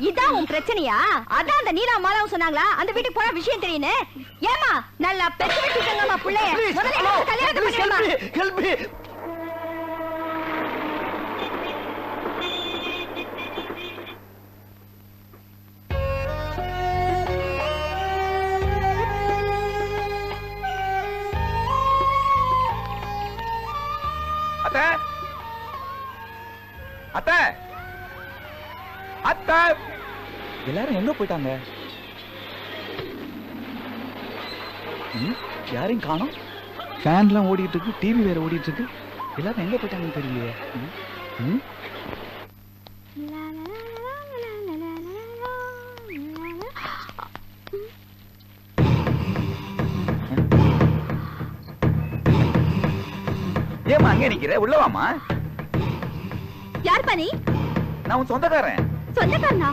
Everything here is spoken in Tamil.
இதான் உன் பிரச்சனையா? அதான் அந்த நீலா மாலாவும் சொன்னாங்களா அந்த வீட்டுக்கு போனா விஷயம் தெரியுன்னு. ஏமா நல்லா பெத்து வச்சிருக்கங்கம்மா புள்ளைய. முதல்ல கல்யாணத்தை பண்ணிடுமா. Help me. அத்தை அத்தை அத்தை எல்லாரும் எங்க போயிட்டாங்க? யாரையும் காணோம். ஃபேன்லாம் ஓடிட்டு இருக்கு, டிவி வேற ஓடிட்டு இருக்கு. எல்லாரும் எங்க போயிட்டாங்கன்னு தெரியலையே. ஏமா அங்கே நிக்கிற? உள்ளவாமா. யார் பண்ணி? நான் உன் சொந்தக்காரன். சொந்தக்காரனா?